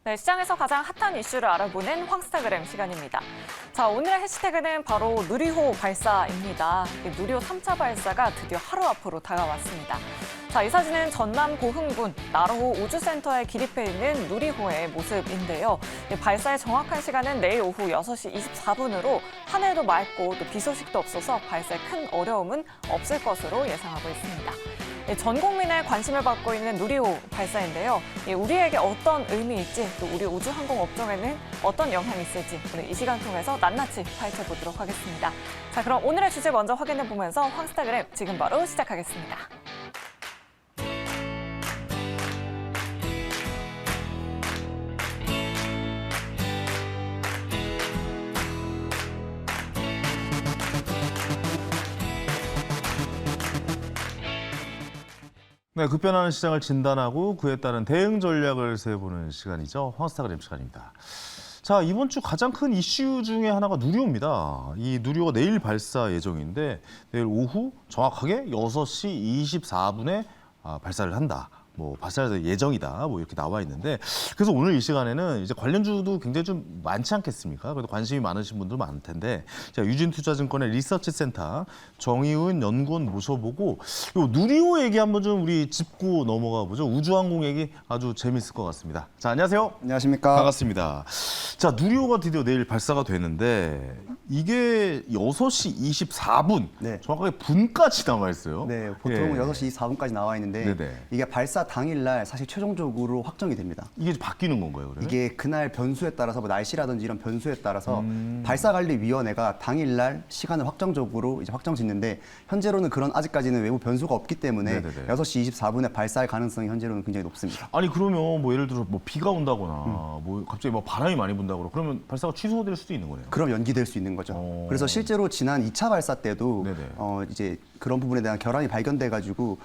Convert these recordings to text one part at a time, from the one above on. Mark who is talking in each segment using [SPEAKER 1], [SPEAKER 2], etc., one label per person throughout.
[SPEAKER 1] 네, 시장에서 가장 핫한 이슈를 알아보는 황스타그램 시간입니다. 자, 오늘의 해시태그는 바로 누리호 발사입니다. 누리호 3차 발사가 드디어 하루 앞으로 다가왔습니다. 자, 이 사진은 전남 고흥군 나로호 우주센터에 기립해 있는 누리호의 모습인데요. 발사의 정확한 시간은 내일 오후 6시 24분으로 하늘도 맑고 또 비 소식도 없어서 발사에 큰 어려움은 없을 것으로 예상하고 있습니다. 전 국민의 관심을 받고 있는 누리호 발사인데요. 우리에게 어떤 의미일지 또 우리 우주항공 업종에는 어떤 영향이 있을지 오늘 이 시간 통해서 낱낱이 파헤쳐보도록 하겠습니다. 자, 그럼 오늘의 주제 먼저 확인해보면서 황스타그램 지금 바로 시작하겠습니다.
[SPEAKER 2] 네, 급변하는 시장을 진단하고 그에 따른 대응 전략을 세워보는 시간이죠. 황스타그램 시간입니다. 자, 이번 주 가장 큰 이슈 중에 하나가 누리호입니다. 이 누리호가 내일 발사 예정인데 내일 오후 정확하게 6시 24분에 발사를 한다. 발사할 예정이다. 이렇게 나와 있는데 그래서 오늘 이 시간에는 이제 관련주도 굉장히 좀 많지 않겠습니까? 그래도 관심이 많으신 분들 많을 텐데 자, 유진투자증권의 리서치센터 정의훈 연구원 모셔보고 요 누리호 얘기 한번 좀 우리 짚고 넘어가 보죠. 우주항공 얘기 아주 재밌을 것 같습니다. 자, 안녕하세요.
[SPEAKER 3] 안녕하십니까.
[SPEAKER 2] 반갑습니다. 자, 누리호가 드디어 내일 발사가 되는데 이게 6시 24분
[SPEAKER 3] 네.
[SPEAKER 2] 정확하게 분까지 나와 있어요.
[SPEAKER 3] 네, 보통
[SPEAKER 2] 예.
[SPEAKER 3] 6시 24분까지 나와 있는데
[SPEAKER 2] 네네.
[SPEAKER 3] 이게 발사 당일날 사실 최종적으로 확정이 됩니다.
[SPEAKER 2] 이게 바뀌는 건가요, 그러면?
[SPEAKER 3] 이게 그날 변수에 따라서 날씨라든지 이런 변수에 따라서 발사관리위원회가 당일날 시간을 확정적으로 이제 확정짓는데 현재로는 그런 아직까지는 외부 변수가 없기 때문에
[SPEAKER 2] 네네네.
[SPEAKER 3] 6시 24분에 발사할 가능성이 현재로는 굉장히 높습니다.
[SPEAKER 2] 아니 그러면 예를 들어 비가 온다거나 갑자기 바람이 많이 분다거나 그러면 발사가 취소될 수도 있는 거네요.
[SPEAKER 3] 그럼 연기될 수 있는 거죠. 그래서 실제로 지난 2차 발사 때도
[SPEAKER 2] 네네.
[SPEAKER 3] 이제 그런 부분에 대한 결함이 발견돼 가지고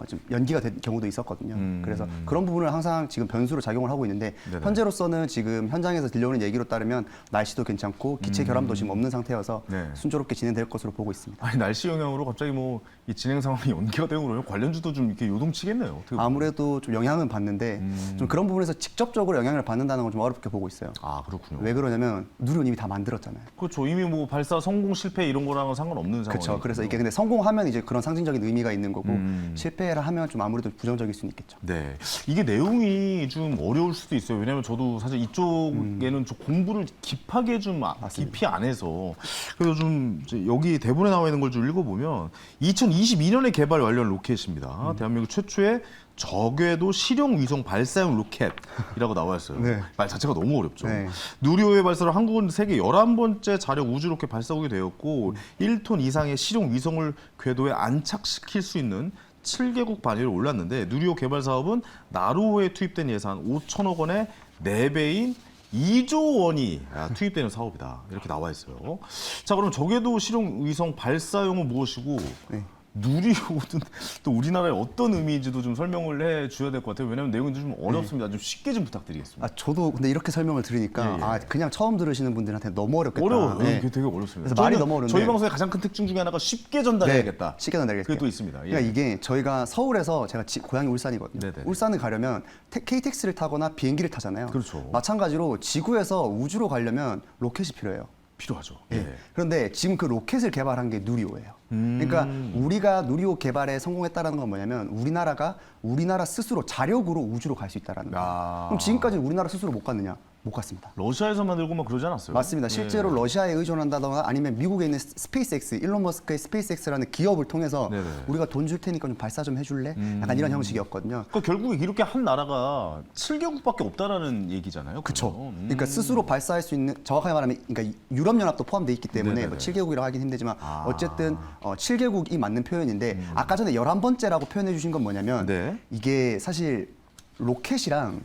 [SPEAKER 3] 좀 연기가 된 경우도 있었거든요. 그래서 그런 부분을 항상 지금 변수로 작용을 하고 있는데
[SPEAKER 2] 네네.
[SPEAKER 3] 현재로서는 지금 현장에서 들려오는 얘기로 따르면 날씨도 괜찮고 기체 결함도 지금 없는 상태여서
[SPEAKER 2] 네.
[SPEAKER 3] 순조롭게 진행될 것으로 보고 있습니다.
[SPEAKER 2] 아니 날씨 영향으로 갑자기 이 진행 상황이 연기가 되고 그러면 관련주도 좀 이렇게 요동치겠네요. 어떻게 보면.
[SPEAKER 3] 아무래도 좀 영향은 받는데 좀 그런 부분에서 직접적으로 영향을 받는다는 건 좀 어렵게 보고 있어요.
[SPEAKER 2] 아 그렇군요.
[SPEAKER 3] 왜 그러냐면 누리호는 이미 다 만들었잖아요.
[SPEAKER 2] 그렇죠. 이미 발사 성공 실패 이런 거랑은 상관없는 상황이에요.
[SPEAKER 3] 그렇죠. 그래서 이게 근데 성공하면 이제 그런 상징적인 의미가 있는 거고 실패를 하면 좀 아무래도 부정적일 수는 있겠죠.
[SPEAKER 2] 네, 이게 내용이 좀 어려울 수도 있어요. 왜냐하면 저도 사실 이쪽에는 좀 공부를 깊하게 좀 깊이 안 해서 그래서 좀 이제 여기 대본에 나와 있는 걸 좀 읽어보면 2022년에 개발 완료한 로켓입니다. 대한민국 최초의 저궤도 실용 위성 발사용 로켓이라고 나와 있어요.
[SPEAKER 3] 네.
[SPEAKER 2] 말 자체가 너무 어렵죠.
[SPEAKER 3] 네.
[SPEAKER 2] 누리호의 발사로 한국은 세계 11번째 자력 우주 로켓 발사국이 되었고 1톤 이상의 실용 위성을 궤도에 안착시킬 수 있는 7개국 반열에 올랐는데 누리호 개발 사업은 나로호에 투입된 예산 5천억 원의 4배인 2조 원이 투입되는 사업이다. 이렇게 나와 있어요. 자, 그럼 저궤도 실용 위성 발사용은 무엇이고
[SPEAKER 3] 네.
[SPEAKER 2] 누리호는 또 우리나라에 어떤 의미인지도 좀 설명을 해 주셔야 될 것 같아요. 왜냐하면 내용이 좀 어렵습니다. 좀 쉽게 좀 부탁드리겠습니다.
[SPEAKER 3] 저도 근데 이렇게 설명을 들으니까
[SPEAKER 2] 예, 예.
[SPEAKER 3] 그냥 처음 들으시는 분들한테 너무 어렵겠다.
[SPEAKER 2] 어려워요.
[SPEAKER 3] 네.
[SPEAKER 2] 이게 되게 어렵습니다.
[SPEAKER 3] 그래서 말이 너무 어려운데
[SPEAKER 2] 저희 방송의 가장 큰 특징 중에 하나가 쉽게 전달해야겠다.
[SPEAKER 3] 쉽게 전달하겠습니다.
[SPEAKER 2] 그게 또 있습니다. 예.
[SPEAKER 3] 그러니까 이게 저희가 서울에서 제가 고향이 울산이거든요.
[SPEAKER 2] 네네.
[SPEAKER 3] 울산을 가려면 KTX를 타거나 비행기를 타잖아요.
[SPEAKER 2] 그렇죠.
[SPEAKER 3] 마찬가지로 지구에서 우주로 가려면 로켓이 필요해요.
[SPEAKER 2] 필요하죠.
[SPEAKER 3] 예.
[SPEAKER 2] 예.
[SPEAKER 3] 그런데 지금 그 로켓을 개발한 게 누리호예요. 그러니까 우리가 누리호 개발에 성공했다는 건 뭐냐면 우리나라가 우리나라 스스로 자력으로 우주로 갈 수 있다는 거예요. 그럼 지금까지 우리나라 스스로 못 갔느냐? 못 갔습니다.
[SPEAKER 2] 러시아에서 만들고 막 그러지 않았어요?
[SPEAKER 3] 맞습니다. 실제로 러시아에 의존한다거나 아니면 미국에 있는 스페이스X, 일론 머스크의 스페이스X라는 기업을 통해서
[SPEAKER 2] 네네.
[SPEAKER 3] 우리가 돈 줄 테니까 좀 발사 좀 해줄래? 약간 이런 형식이었거든요.
[SPEAKER 2] 그러니까 결국에 이렇게 한 나라가 7개국밖에 없다라는 얘기잖아요.
[SPEAKER 3] 그렇죠. 그러니까 스스로 발사할 수 있는 정확하게 말하면 그러니까 유럽연합도 포함되어 있기 때문에
[SPEAKER 2] 네네네.
[SPEAKER 3] 7개국이라고 하긴 힘들지만 어쨌든 7개국이 맞는 표현인데 아까 전에 11번째라고 표현해 주신 건 뭐냐면
[SPEAKER 2] 네.
[SPEAKER 3] 이게 사실 로켓이랑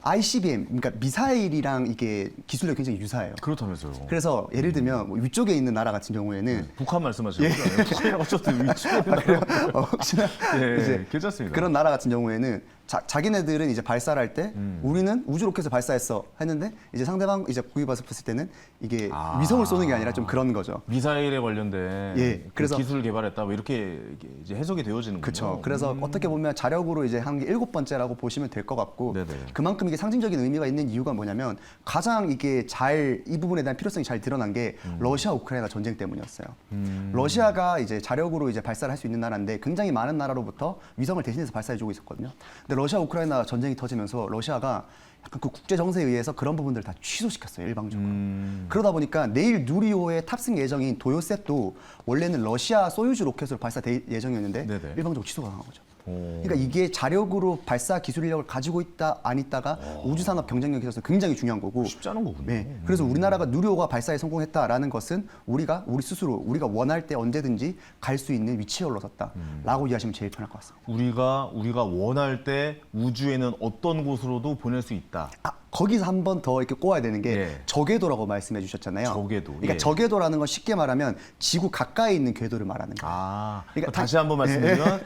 [SPEAKER 3] ICBM, 그러니까 미사일이랑 이게 기술력이 굉장히 유사해요.
[SPEAKER 2] 그렇다면서요.
[SPEAKER 3] 그래서 예를 들면 위쪽에 있는 나라 같은 경우에는
[SPEAKER 2] 북한 말씀하시는 거죠? 북한이랑 어쨌든 위쪽에
[SPEAKER 3] 혹시나
[SPEAKER 2] 예,
[SPEAKER 3] 이제
[SPEAKER 2] 괜찮습니다.
[SPEAKER 3] 그런 나라 같은 경우에는 자기네들은 이제 발사를 할 때 우리는 우주 로켓을 발사했어 했는데 이제 상대방 이제 구입했을 때는 이게 위성을 쏘는 게 아니라 좀 그런 거죠.
[SPEAKER 2] 미사일에 관련된
[SPEAKER 3] 예, 그래서
[SPEAKER 2] 기술을 개발했다 뭐 이렇게 이제 해석이 되어지는 거죠.
[SPEAKER 3] 그렇죠. 그래서 어떻게 보면 자력으로 이제 한 게 7번째라고 보시면 될 것 같고
[SPEAKER 2] 네네.
[SPEAKER 3] 그만큼 이게 이게 상징적인 의미가 있는 이유가 뭐냐면 가장 이게 이 부분에 대한 필요성이 잘 드러난 게 러시아 우크라이나 전쟁 때문이었어요. 러시아가 이제 자력으로 이제 발사를 할 수 있는 나라인데 굉장히 많은 나라로부터 위성을 대신해서 발사해주고 있었거든요. 근데 러시아 우크라이나 전쟁이 터지면서 러시아가 약간 그 국제 정세에 의해서 그런 부분들을 다 취소시켰어요, 일방적으로. 그러다 보니까 내일 누리호의 탑승 예정인 도요셋도 원래는 러시아 소유주 로켓으로 발사될 예정이었는데
[SPEAKER 2] 네네.
[SPEAKER 3] 일방적으로 취소가 당한 거죠.
[SPEAKER 2] 오.
[SPEAKER 3] 그러니까 이게 자력으로 발사 기술력을 가지고 있다 안 있다가 우주산업 경쟁력에 있어서 굉장히 중요한 거고.
[SPEAKER 2] 쉽지 않은 거군요.
[SPEAKER 3] 네. 그래서 우리나라가 누리호가 발사에 성공했다라는 것은 우리 스스로 우리가 원할 때 언제든지 갈 수 있는 위치에 올라섰다라고 이해하시면 제일 편할 것 같습니다.
[SPEAKER 2] 우리가 원할 때 우주에는 어떤 곳으로도 보낼 수 있다.
[SPEAKER 3] 거기서 한 번 더 이렇게 꼬아야 되는 게
[SPEAKER 2] 예.
[SPEAKER 3] 저궤도라고 말씀해 주셨잖아요.
[SPEAKER 2] 저궤도.
[SPEAKER 3] 그러니까
[SPEAKER 2] 예.
[SPEAKER 3] 저궤도라는 건 쉽게 말하면 지구 가까이 있는 궤도를 말하는 거예요. 그러니까
[SPEAKER 2] 다시 한번 말씀드리면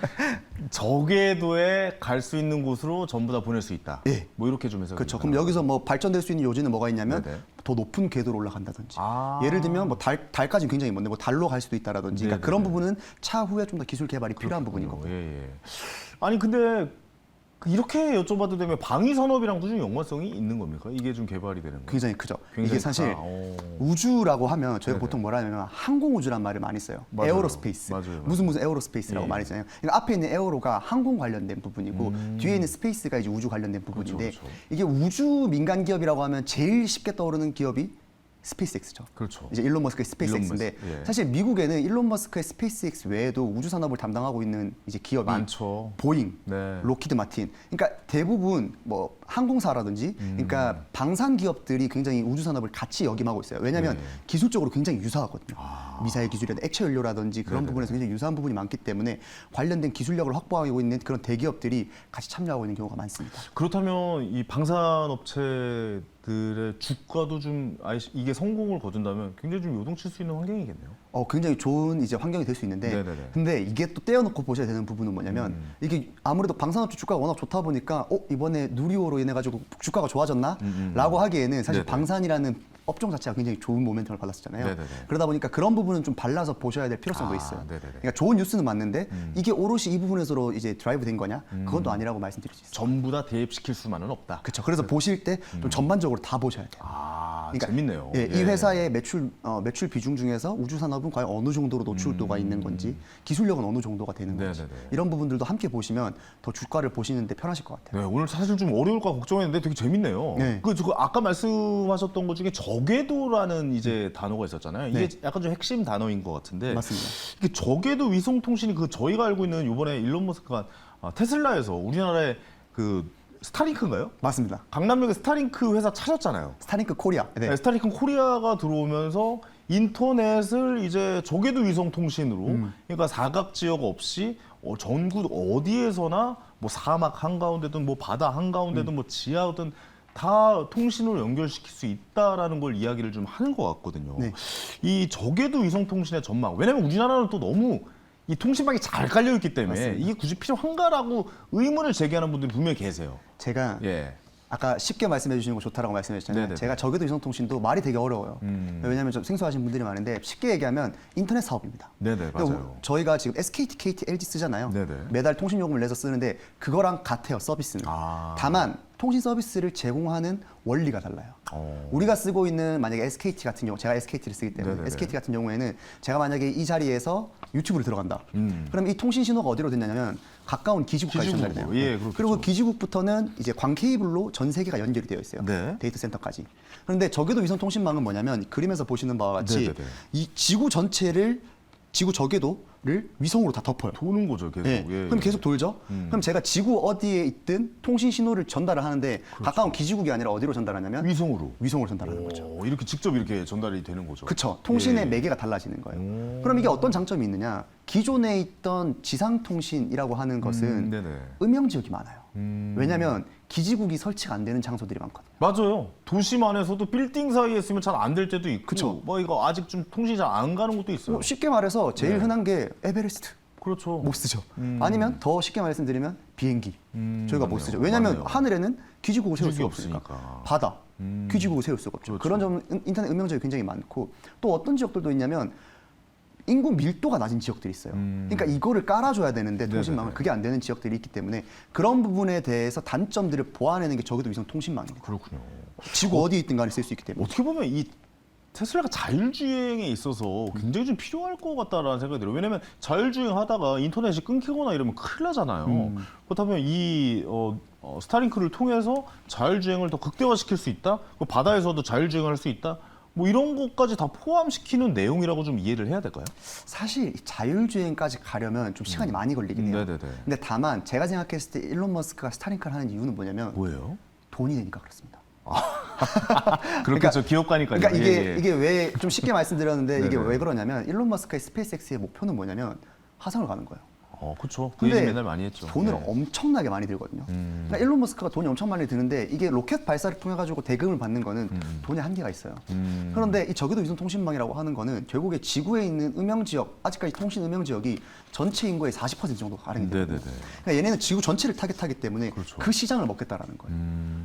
[SPEAKER 2] 저궤도에 갈 수 있는 곳으로 전부 다 보낼 수 있다.
[SPEAKER 3] 예.
[SPEAKER 2] 뭐 이렇게 좀 해서
[SPEAKER 3] 그렇죠. 그럼 여기서 뭐 발전될 수 있는 요지는 뭐가 있냐면
[SPEAKER 2] 네네.
[SPEAKER 3] 더 높은 궤도로 올라간다든지.
[SPEAKER 2] 아.
[SPEAKER 3] 예를 들면 뭐 달까지 굉장히 먼데 뭐 달로 갈 수도 있다라든지. 그러니까
[SPEAKER 2] 네네네.
[SPEAKER 3] 그런 부분은 차후에 좀 더 기술 개발이 필요한 부분인 거고.
[SPEAKER 2] 예. 아니 근데 이렇게 여쭤봐도 되면 방위 산업이랑도 좀 연관성이 있는 겁니까? 이게 좀 개발이 되는 거예요?
[SPEAKER 3] 굉장히 크죠.
[SPEAKER 2] 굉장히
[SPEAKER 3] 이게 사실
[SPEAKER 2] 크다. 오.
[SPEAKER 3] 우주라고 하면 저희가
[SPEAKER 2] 네네.
[SPEAKER 3] 보통 뭐라 하냐면 항공우주란 말을 많이 써요.
[SPEAKER 2] 맞아요.
[SPEAKER 3] 에어로스페이스.
[SPEAKER 2] 맞아요.
[SPEAKER 3] 무슨 에어로스페이스라고
[SPEAKER 2] 예.
[SPEAKER 3] 말이 잖아요. 그러니까 앞에 있는 에어로가 항공 관련된 부분이고 뒤에 있는 스페이스가 이제 우주 관련된 부분인데
[SPEAKER 2] 그렇죠.
[SPEAKER 3] 이게 우주 민간 기업이라고 하면 제일 쉽게 떠오르는 기업이 스페이스X죠.
[SPEAKER 2] 그렇죠.
[SPEAKER 3] 이제 일론 머스크의 스페이스X인데
[SPEAKER 2] 일론 머스크, 예.
[SPEAKER 3] 사실 미국에는 일론 머스크의 스페이스X 외에도 우주 산업을 담당하고 있는 이제 기업이
[SPEAKER 2] 많죠.
[SPEAKER 3] 보잉,
[SPEAKER 2] 네.
[SPEAKER 3] 로키드 마틴. 그러니까 대부분 뭐 항공사라든지 그러니까 방산 기업들이 굉장히 우주 산업을 같이 역임하고 있어요. 왜냐하면
[SPEAKER 2] 네.
[SPEAKER 3] 기술적으로 굉장히 유사하거든요. 미사일 기술이라든지 액체 연료라든지 그런
[SPEAKER 2] 네네.
[SPEAKER 3] 부분에서 굉장히 유사한 부분이 많기 때문에 관련된 기술력을 확보하고 있는 그런 대기업들이 같이 참여하고 있는 경우가 많습니다.
[SPEAKER 2] 그렇다면 이 방산업체들의 주가도 좀 이게 성공을 거둔다면 굉장히 좀 요동칠 수 있는 환경이겠네요.
[SPEAKER 3] 굉장히 좋은 이제 환경이 될 수 있는데,
[SPEAKER 2] 네네네.
[SPEAKER 3] 근데 이게 또 떼어놓고 보셔야 되는 부분은 뭐냐면 이게 아무래도 방산업체 주가가 워낙 좋다 보니까 이번에 누리호로 인해 가지고 주가가 좋아졌나라고 하기에는 사실
[SPEAKER 2] 네네.
[SPEAKER 3] 방산이라는 업종 자체가 굉장히 좋은 모멘텀을 받았었잖아요.
[SPEAKER 2] 네네네.
[SPEAKER 3] 그러다 보니까 그런 부분은 좀 발라서 보셔야 될 필요성도 있어요.
[SPEAKER 2] 네네네.
[SPEAKER 3] 그러니까 좋은 뉴스는 맞는데 이게 오롯이 이 부분에서로 이제 드라이브 된 거냐? 그건 또 아니라고 말씀드릴 수 있어요.
[SPEAKER 2] 전부 다 대입시킬 수만은 없다.
[SPEAKER 3] 그렇죠. 그래서 보실 때 좀 전반적으로 다 보셔야 돼요.
[SPEAKER 2] 재밌네요.
[SPEAKER 3] 예, 이 회사의 매출 비중 중에서 우주 산업은 과연 어느 정도로 노출도가 있는 건지, 기술력은 어느 정도가 되는 건지,
[SPEAKER 2] 네네네.
[SPEAKER 3] 이런 부분들도 함께 보시면 더 주가를 보시는데 편하실 것 같아요.
[SPEAKER 2] 네, 오늘 사실 좀 어려울까 걱정했는데 되게 재밌네요.
[SPEAKER 3] 네.
[SPEAKER 2] 그 아까 말씀하셨던 것 중에 저궤도라는 이제 단어가 있었잖아요. 이게
[SPEAKER 3] 네.
[SPEAKER 2] 약간 좀 핵심 단어인 것 같은데.
[SPEAKER 3] 맞습니다.
[SPEAKER 2] 이게 저궤도 위성 통신이 저희가 알고 있는 이번에 일론 머스크가 테슬라에서 우리나라의 그 스타링크인가요?
[SPEAKER 3] 맞습니다.
[SPEAKER 2] 강남역에 스타링크 회사 차렸잖아요.
[SPEAKER 3] 스타링크 코리아. 네.
[SPEAKER 2] 네, 스타링크 코리아가 들어오면서 인터넷을 이제 저궤도 위성 통신으로 그러니까 사각 지역 없이 전국 어디에서나 뭐 사막 한가운데든 뭐 바다 한가운데든 뭐 지하든 다 통신으로 연결시킬 수 있다라는 걸 이야기를 좀 하는 것 같거든요.
[SPEAKER 3] 네.
[SPEAKER 2] 이 저궤도 위성 통신의 전망. 왜냐하면 우리나라는 또 너무 이 통신망이 잘 깔려 있기 때문에
[SPEAKER 3] 맞습니다.
[SPEAKER 2] 이게 굳이 필요한가라고 의문을 제기하는 분들이 분명히 계세요.
[SPEAKER 3] 제가
[SPEAKER 2] 예.
[SPEAKER 3] 아까 쉽게 말씀해 주시는 거 좋다라고 말씀하셨잖아요.
[SPEAKER 2] 네네네.
[SPEAKER 3] 제가 저궤도 위성통신도 말이 되게 어려워요. 왜냐하면 좀 생소하신 분들이 많은데 쉽게 얘기하면 인터넷 사업입니다.
[SPEAKER 2] 네네,
[SPEAKER 3] 그러니까
[SPEAKER 2] 맞아요.
[SPEAKER 3] 저희가 지금 SKT, KT, LG 쓰잖아요.
[SPEAKER 2] 네네.
[SPEAKER 3] 매달 통신 요금을 내서 쓰는데 그거랑 같아요, 서비스는. 다만 통신 서비스를 제공하는 원리가 달라요. 우리가 쓰고 있는 만약에 SKT 같은 경우, 제가 SKT를 쓰기 때문에
[SPEAKER 2] 네네네.
[SPEAKER 3] SKT 같은 경우에는 제가 만약에 이 자리에서 유튜브를 들어간다. 그럼 이 통신 신호가 어디로 됐냐면 가까운 기지국까지 전달이 돼요.
[SPEAKER 2] 기지국으로. 예, 그렇겠죠.
[SPEAKER 3] 그리고 기지국부터는 이제 광 케이블로 전 세계가 연결이 되어 있어요.
[SPEAKER 2] 네.
[SPEAKER 3] 데이터 센터까지. 그런데 저궤도 위성 통신망은 뭐냐면 그림에서 보시는 바와 같이
[SPEAKER 2] 네네네.
[SPEAKER 3] 이 지구 전체를 지구 저궤도를 위성으로 다 덮어요.
[SPEAKER 2] 도는 거죠, 계속.
[SPEAKER 3] 예.
[SPEAKER 2] 예,
[SPEAKER 3] 그럼
[SPEAKER 2] 예.
[SPEAKER 3] 계속 돌죠. 그럼 제가 지구 어디에 있든 통신 신호를 전달을 하는데 가까운 기지국이 아니라 어디로 전달하냐면
[SPEAKER 2] 위성으로.
[SPEAKER 3] 위성으로 전달하는 거죠.
[SPEAKER 2] 이렇게 직접 이렇게 전달이 되는 거죠.
[SPEAKER 3] 그렇죠. 통신의
[SPEAKER 2] 예.
[SPEAKER 3] 매개가 달라지는 거예요. 그럼 이게 어떤 장점이 있느냐? 기존에 있던 지상 통신이라고 하는 것은
[SPEAKER 2] 네네.
[SPEAKER 3] 음영 지역이 많아요. 왜냐하면 기지국이 설치가 안 되는 장소들이 많거든요.
[SPEAKER 2] 맞아요. 도심 안에서도 빌딩 사이에 있으면 잘 안 될 때도 있고,
[SPEAKER 3] 그쵸.
[SPEAKER 2] 뭐 이거 아직 좀 통신이 잘 안 가는 것도 있어요.
[SPEAKER 3] 뭐 쉽게 말해서 제일
[SPEAKER 2] 네.
[SPEAKER 3] 흔한 게 에베레스트.
[SPEAKER 2] 그렇죠.
[SPEAKER 3] 못 쓰죠. 아니면 더 쉽게 말씀드리면 비행기. 저희가 못
[SPEAKER 2] 맞네요.
[SPEAKER 3] 쓰죠. 왜냐하면
[SPEAKER 2] 맞네요.
[SPEAKER 3] 하늘에는 기지국을 세울 수가
[SPEAKER 2] 기지국이
[SPEAKER 3] 없으니까.
[SPEAKER 2] 없으니까.
[SPEAKER 3] 바다, 기지국을 세울 수가 없죠.
[SPEAKER 2] 그렇죠.
[SPEAKER 3] 그런 점 인터넷 음영 지역이 굉장히 많고 또 어떤 지역들도 있냐면 인구 밀도가 낮은 지역들이 있어요. 그러니까 이거를 깔아줘야 되는데 통신망을
[SPEAKER 2] 네네네.
[SPEAKER 3] 그게 안 되는 지역들이 있기 때문에 그런 부분에 대해서 단점들을 보완해내는 게 적어도 위성 통신망입니다.
[SPEAKER 2] 그렇군요.
[SPEAKER 3] 지구 어디에 있든 간에 쓸 수 있기 때문에.
[SPEAKER 2] 어떻게 보면 이 테슬라가 자율주행에 있어서 굉장히 좀 필요할 것 같다라는 생각이 들어요. 왜냐면 자율주행하다가 인터넷이 끊기거나 이러면 큰일 나잖아요. 그렇다면 이 스타링크를 통해서 자율주행을 더 극대화시킬 수 있다? 그 바다에서도 자율주행을 할 수 있다? 뭐 이런 것까지 다 포함시키는 내용이라고 좀 이해를 해야 될까요?
[SPEAKER 3] 사실 이 자율주행까지 가려면 좀 시간이 많이 걸리긴 해요.
[SPEAKER 2] 네네네.
[SPEAKER 3] 근데 다만 제가 생각했을 때 일론 머스크가 스타링크를 하는 이유는 뭐냐면
[SPEAKER 2] 뭐예요?
[SPEAKER 3] 돈이 되니까 그렇습니다.
[SPEAKER 2] 그렇겠죠. 기업가니까요.
[SPEAKER 3] 그러니까
[SPEAKER 2] 예, 예.
[SPEAKER 3] 이게 왜 좀 쉽게 말씀드렸는데 이게
[SPEAKER 2] 네네.
[SPEAKER 3] 왜 그러냐면 일론 머스크의 스페이스X의 목표는 뭐냐면 화성을 가는 거예요.
[SPEAKER 2] 그렇죠. 그 얘기
[SPEAKER 3] 근데
[SPEAKER 2] 맨날 많이 했죠.
[SPEAKER 3] 돈을
[SPEAKER 2] 예.
[SPEAKER 3] 엄청나게 많이 들거든요. 그러니까 일론 머스크가 돈이 엄청 많이 드는데 이게 로켓 발사를 통해 가지고 대금을 받는 거는 돈이 한계가 있어요. 그런데 이 저궤도 위성 통신망이라고 하는 거는 결국에 지구에 있는 음영 지역, 아직까지 통신 음영 지역이 전체 인구의 40% 정도 가량이 되거든요.
[SPEAKER 2] 네네네.
[SPEAKER 3] 그러니까 얘네는 지구 전체를 타겟하기 때문에
[SPEAKER 2] 그렇죠.
[SPEAKER 3] 그 시장을 먹겠다라는 거예요.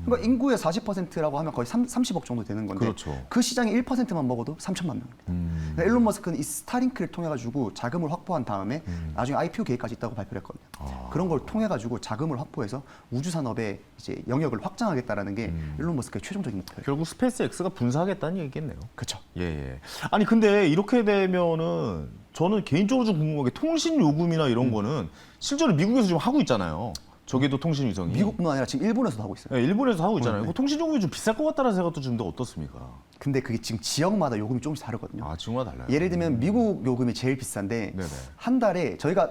[SPEAKER 3] 그러니까 인구의 40%라고 하면 거의 30억 정도 되는 건데
[SPEAKER 2] 그렇죠.
[SPEAKER 3] 그 시장의 1%만 먹어도 3천만 명입니다. 그러니까 일론 머스크는 이 스타링크를 통해 가지고 자금을 확보한 다음에 나중에 IPO 계획까지 있다고 발표를 했거든요. 그런 걸 통해 가지고 자금을 확보해서 우주 산업의 이제 영역을 확장하겠다라는 게 일론 머스크의 최종적인 목표예요.
[SPEAKER 2] 결국 스페이스X가 분사하겠다는 얘기겠네요.
[SPEAKER 3] 그렇죠.
[SPEAKER 2] 예, 예. 아니 근데 이렇게 되면은 저는 개인적으로 좀 궁금한 게 통신 요금이나 이런 거는 실제로 미국에서 지금 하고 있잖아요. 저기도 통신 위성이.
[SPEAKER 3] 미국뿐만 아니라 지금 일본에서도 하고 있어요.
[SPEAKER 2] 예, 일본에서 하고 있잖아요.
[SPEAKER 3] 네.
[SPEAKER 2] 그 통신 요금이 좀 비쌀 것 같다는 생각도 드는데 어떻습니까?
[SPEAKER 3] 근데 그게 지금 지역마다 요금이 조금씩 다르거든요.
[SPEAKER 2] 아, 지금과 달라요.
[SPEAKER 3] 예를 들면 미국 요금이 제일 비싼데
[SPEAKER 2] 네네.
[SPEAKER 3] 한 달에 저희가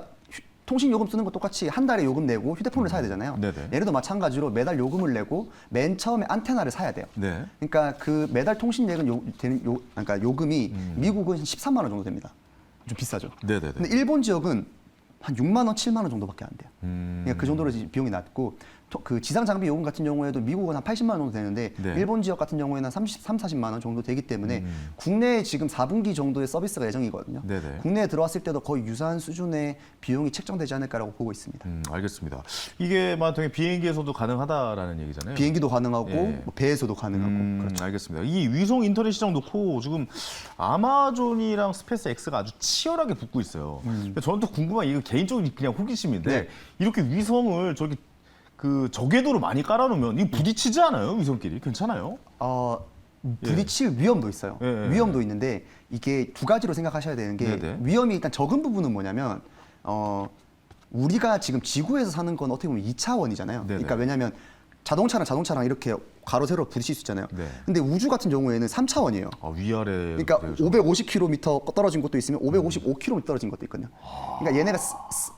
[SPEAKER 3] 통신 요금 쓰는 거 똑같이 한 달에 요금 내고 휴대폰을 사야 되잖아요.
[SPEAKER 2] 네네.
[SPEAKER 3] 얘네도 마찬가지로 매달 요금을 내고 맨 처음에 안테나를 사야 돼요.
[SPEAKER 2] 네.
[SPEAKER 3] 그러니까 그 매달 통신액은 그러니까 요금이 미국은 13만 원 정도 됩니다. 좀 비싸죠.
[SPEAKER 2] 네네네.
[SPEAKER 3] 근데 일본 지역은 한 6만 원, 7만 원 정도밖에 안 돼요. 그러니까 그 정도로 비용이 낮고 그 지상 장비 요금 같은 경우에도 미국은 한 80만 원 정도 되는데
[SPEAKER 2] 네.
[SPEAKER 3] 일본 지역 같은 경우에는 한 40만 원 정도 되기 때문에 국내에 지금 4분기 정도의 서비스가 예정이거든요.
[SPEAKER 2] 네네.
[SPEAKER 3] 국내에 들어왔을 때도 거의 유사한 수준의 비용이 책정되지 않을까라고 보고 있습니다.
[SPEAKER 2] 알겠습니다. 이게 만약에 비행기에서도 가능하다라는 얘기잖아요.
[SPEAKER 3] 비행기도 가능하고
[SPEAKER 2] 예.
[SPEAKER 3] 뭐 배에서도 가능하고 그렇죠.
[SPEAKER 2] 알겠습니다. 이 위성 인터넷 시장 놓고 지금 아마존이랑 스페이스X가 아주 치열하게 붙고 있어요. 근데 저는 또 궁금한 이거 개인적인 그냥 호기심인데
[SPEAKER 3] 네.
[SPEAKER 2] 이렇게 위성을 저기 그 저궤도로 많이 깔아놓으면 이 부딪히지 않아요? 위성끼리 괜찮아요?
[SPEAKER 3] 부딪힐 위험도 있어요.
[SPEAKER 2] 예, 예.
[SPEAKER 3] 위험도 있는데 이게 두 가지로 생각하셔야 되는 게
[SPEAKER 2] 네네.
[SPEAKER 3] 위험이 일단 적은 부분은 뭐냐면 우리가 지금 지구에서 사는 건 어떻게 보면 2차원이잖아요.
[SPEAKER 2] 네네.
[SPEAKER 3] 그러니까 왜냐하면 자동차랑 이렇게 가로 세로 부딪힐 수 있잖아요.
[SPEAKER 2] 네.
[SPEAKER 3] 근데 우주 같은 경우에는 3차원이에요.
[SPEAKER 2] 아, 위아래.
[SPEAKER 3] 그러니까
[SPEAKER 2] 그래서.
[SPEAKER 3] 550km 떨어진 것도 있으면 555km 떨어진 것도 있거든요. 그러니까 얘네가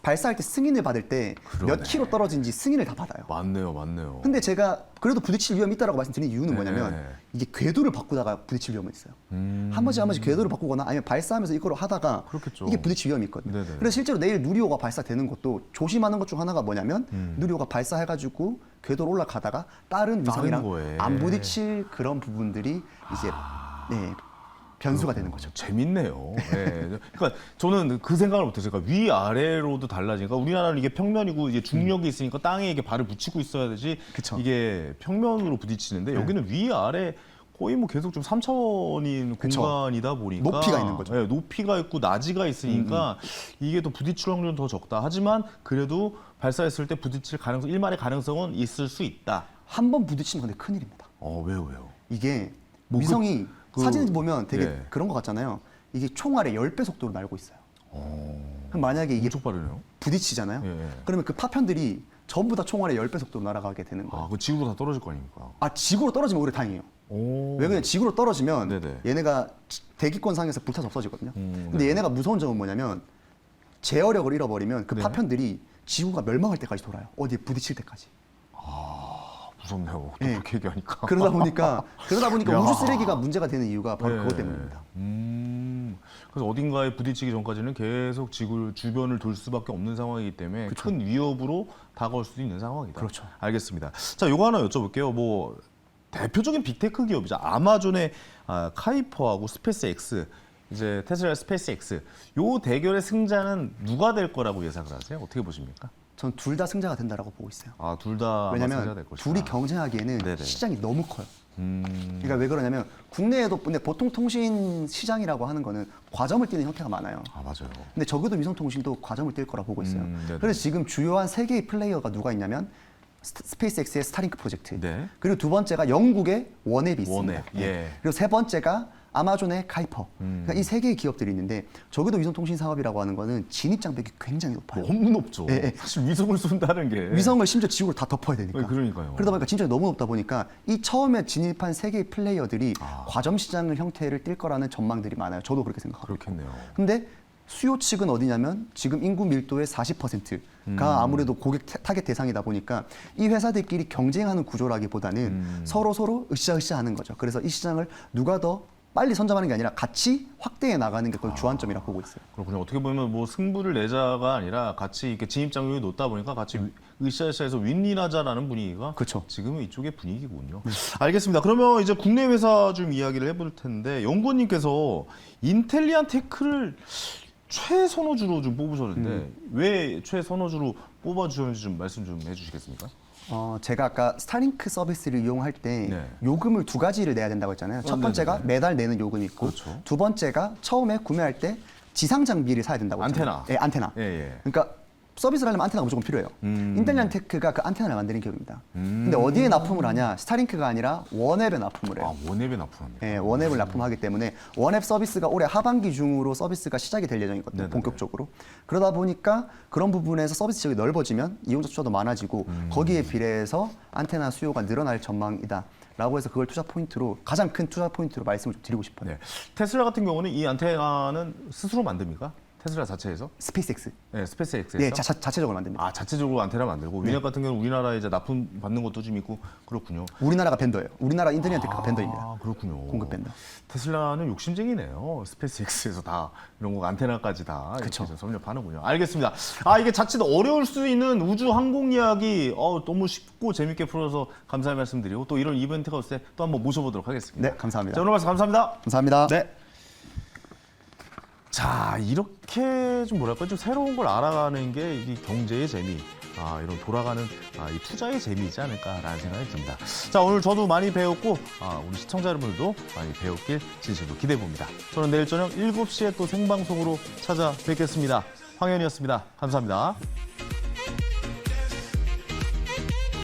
[SPEAKER 3] 발사할 때 승인을 받을 때 몇
[SPEAKER 2] 그러네.
[SPEAKER 3] 킬로 떨어진지 승인을 다 받아요.
[SPEAKER 2] 맞네요.
[SPEAKER 3] 근데 제가 그래도 부딪힐 위험이 있다고 말씀드린 이유는
[SPEAKER 2] 네.
[SPEAKER 3] 뭐냐면 이게 궤도를 바꾸다가 부딪힐 위험이 있어요. 한 번씩 궤도를 바꾸거나 아니면 발사하면서 이거를 하다가
[SPEAKER 2] 그렇겠죠.
[SPEAKER 3] 이게 부딪힐 위험이 있거든요.
[SPEAKER 2] 네네.
[SPEAKER 3] 그래서 실제로 내일 누리호가 발사되는 것도 조심하는 것 중 하나가 뭐냐면 누리호가 발사해가지고 궤도로 올라가다가 다른 위성이랑
[SPEAKER 2] 거에.
[SPEAKER 3] 안 부딪힐 그런 부분들이 이제 네, 변수가 되는 거죠.
[SPEAKER 2] 재밌네요. 네. 그러니까 저는 그 생각을 못했어요. 그러니까 위아래로도 달라지니까 우리나라는 이게 평면이고 이제 중력이 있으니까 땅에 이게 발을 붙이고 있어야 되지.
[SPEAKER 3] 그쵸.
[SPEAKER 2] 이게 평면으로 부딪히는데 여기는 위아래 거의 뭐 계속 좀 3차원인
[SPEAKER 3] 그쵸.
[SPEAKER 2] 공간이다 보니까
[SPEAKER 3] 높이가 있는 거죠.
[SPEAKER 2] 네, 높이가 있고 낮이가 있으니까 이게 또 부딪힐 확률은 더 적다. 하지만 그래도 발사했을 때 부딪힐 가능성, 일말의 가능성은 있을 수 있다.
[SPEAKER 3] 한 번 부딪히면 근데 큰일입니다.
[SPEAKER 2] 왜요?
[SPEAKER 3] 이게
[SPEAKER 2] 뭐
[SPEAKER 3] 위성이
[SPEAKER 2] 그-
[SPEAKER 3] 사진 보면 되게
[SPEAKER 2] 예.
[SPEAKER 3] 그런 것 같잖아요. 이게 총알의 10배 속도로 날고 있어요. 그럼 만약에 이게
[SPEAKER 2] 엄청 빠르네요.
[SPEAKER 3] 부딪히잖아요.
[SPEAKER 2] 예.
[SPEAKER 3] 그러면 그 파편들이 전부 다 총알의 10배 속도로 날아가게 되는 거예요.
[SPEAKER 2] 그 지구로 다 떨어질 거 아닙니까?
[SPEAKER 3] 지구로 떨어지면 오히려 다행이에요.
[SPEAKER 2] 오.
[SPEAKER 3] 왜 그냥 지구로 떨어지면
[SPEAKER 2] 네네.
[SPEAKER 3] 얘네가 대기권 상에서 불타서 없어지거든요. 근데
[SPEAKER 2] 네.
[SPEAKER 3] 얘네가 무서운 점은 뭐냐면 제어력을 잃어버리면 그
[SPEAKER 2] 네.
[SPEAKER 3] 파편들이 지구가 멸망할 때까지 돌아요. 어디에 부딪힐 때까지.
[SPEAKER 2] 무섭네요. 또
[SPEAKER 3] 예.
[SPEAKER 2] 그렇게 얘기하니까.
[SPEAKER 3] 그러다 보니까
[SPEAKER 2] 야.
[SPEAKER 3] 우주 쓰레기가 문제가 되는 이유가 바로
[SPEAKER 2] 네.
[SPEAKER 3] 그것 때문입니다.
[SPEAKER 2] 그래서 어딘가에 부딪히기 전까지는 계속 지구 주변을 돌 수밖에 없는 상황이기 때문에 큰 위협으로 다가올 수도 있는 상황이다.
[SPEAKER 3] 그렇죠.
[SPEAKER 2] 알겠습니다. 자, 요거 하나 여쭤볼게요. 뭐 대표적인 빅테크 기업이죠. 아마존의 카이퍼하고 스페이스X, 이제 테슬라의 스페이스X. 요 대결의 승자는 누가 될 거라고 예상을 하세요? 어떻게 보십니까?
[SPEAKER 3] 전 둘 다 승자가 된다라고 보고 있어요.
[SPEAKER 2] 둘 다 승자가
[SPEAKER 3] 왜냐하면
[SPEAKER 2] 될 것이다.
[SPEAKER 3] 둘이 경쟁하기에는
[SPEAKER 2] 네네.
[SPEAKER 3] 시장이 너무 커요. 그러니까 왜 그러냐면 국내에도 근데 보통 통신 시장이라고 하는 거는 과점을 띄는 형태가 많아요.
[SPEAKER 2] 아, 맞아요.
[SPEAKER 3] 근데 적어도 위성통신도 과점을 띨 거라 보고 있어요.
[SPEAKER 2] 네네.
[SPEAKER 3] 그래서 지금 주요한 세 개의 플레이어가 누가 있냐면 스페이스X의 스타링크 프로젝트,
[SPEAKER 2] 네.
[SPEAKER 3] 그리고 두 번째가 영국의 원앱이 있습니다.
[SPEAKER 2] 원앱, 예.
[SPEAKER 3] 그리고 세 번째가 아마존의 카이퍼. 그러니까 이 세 개의 기업들이 있는데 적어도 위성통신 사업이라고 하는 거는 진입 장벽이 굉장히 높아요.
[SPEAKER 2] 너무 높죠.
[SPEAKER 3] 예, 예.
[SPEAKER 2] 사실 위성을 쏜다는 게.
[SPEAKER 3] 위성을 심지어 지구를 다 덮어야 되니까.
[SPEAKER 2] 네, 그러니까요.
[SPEAKER 3] 그러다 보니까 진짜 너무 높다 보니까 이 처음에 진입한 세 개의 플레이어들이 과점 시장을 형태를 띌 거라는 전망들이 많아요. 저도 그렇게 생각하고 있고.
[SPEAKER 2] 그렇겠네요.
[SPEAKER 3] 근데 수요 측은 어디냐면 지금 인구 밀도의 40%가 아무래도 고객 타겟 대상이다 보니까 이 회사들끼리 경쟁하는 구조라기보다는 서로 으쌰으쌰 하는 거죠. 그래서 이 시장을 누가 더 빨리 선점하는 게 아니라 같이 확대해 나가는 게 그걸 주안점이라고 보고 있어요.
[SPEAKER 2] 그렇군요. 어떻게 보면 뭐 승부를 내자가 아니라 같이 이렇게 진입 장벽이 높다 보니까 같이 으쌰으쌰해서 윈윈하자라는 분위기가
[SPEAKER 3] 그렇죠.
[SPEAKER 2] 지금은 이쪽의 분위기군요. 알겠습니다. 그러면 이제 국내 회사 좀 이야기를 해볼 텐데 연구원님께서 인텔리안 테크를 최선호주로 좀 뽑으셨는데 왜 최선호주로 뽑아주셨는지 좀 말씀 좀 해주시겠습니까?
[SPEAKER 3] 제가 아까 스타링크 서비스를 이용할 때
[SPEAKER 2] 네.
[SPEAKER 3] 요금을 두 가지를 내야 된다고 했잖아요. 첫 번째가
[SPEAKER 2] 네네네.
[SPEAKER 3] 매달 내는 요금이 있고
[SPEAKER 2] 그렇죠.
[SPEAKER 3] 두 번째가 처음에 구매할 때 지상 장비를 사야 된다고 했잖아요.
[SPEAKER 2] 안테나.
[SPEAKER 3] 예, 안테나.
[SPEAKER 2] 예, 예.
[SPEAKER 3] 그러니까 서비스를 하려면 안테나가 무조건 필요해요. 인텔리안 테크가 그 안테나를 만드는 기업입니다. 근데 어디에 납품을 하냐? 스타링크가 아니라 원앱에 납품을 해요.
[SPEAKER 2] 아, 원앱에 납품합니다.
[SPEAKER 3] 예, 원앱을 납품하기 때문에 원앱 서비스가 올해 하반기 중으로 서비스가 시작이 될 예정이거든요.
[SPEAKER 2] 네네네.
[SPEAKER 3] 본격적으로. 그러다 보니까 그런 부분에서 서비스 지역이 넓어지면 이용자 숫자도 많아지고 거기에 비례해서 안테나 수요가 늘어날 전망이다. 라고 해서 그걸 투자 포인트로 가장 큰 투자 포인트로 말씀을 좀 드리고 싶어요.
[SPEAKER 2] 네. 테슬라 같은 경우는 이 안테나는 스스로 만듭니까? 테슬라 자체에서?
[SPEAKER 3] 스페이스X.
[SPEAKER 2] 네, 스페이스X에서.
[SPEAKER 3] 네, 자체적으로 만듭니다.
[SPEAKER 2] 아, 자체적으로 안테나 만들고
[SPEAKER 3] 네.
[SPEAKER 2] 위넷 같은 경우는 우리나라에 이제 납품 받는 것도 좀 있고 그렇군요.
[SPEAKER 3] 우리나라가 벤더예요. 우리나라 인텔리안 테크가 벤더입니다.
[SPEAKER 2] 아, 그렇군요.
[SPEAKER 3] 공급 벤더.
[SPEAKER 2] 테슬라는 욕심쟁이네요. 스페이스X에서 다 이런 거 안테나까지 다
[SPEAKER 3] 그쵸.
[SPEAKER 2] 이렇게 섭렵하는군요. 알겠습니다. 아, 이게 자칫 어려울 수 있는 우주 항공 이야기 너무 쉽고 재밌게 풀어서 감사의 말씀드리고 또 이런 이벤트가 있을 때 또 한번 모셔보도록 하겠습니다.
[SPEAKER 3] 네, 감사합니다.
[SPEAKER 2] 자, 오늘 말씀 감사합니다.
[SPEAKER 3] 감사합니다.
[SPEAKER 2] 네. 자, 이렇게 좀 뭐랄까 좀 새로운 걸 알아가는 게 이 경제의 재미, 이런 돌아가는 이 투자의 재미이지 않을까라는 생각이 듭니다. 자, 오늘 저도 많이 배웠고 우리 시청자 여러분들도 많이 배웠길 진심으로 기대해 봅니다. 저는 내일 저녁 7시에 또 생방송으로 찾아뵙겠습니다. 황현이었습니다. 감사합니다.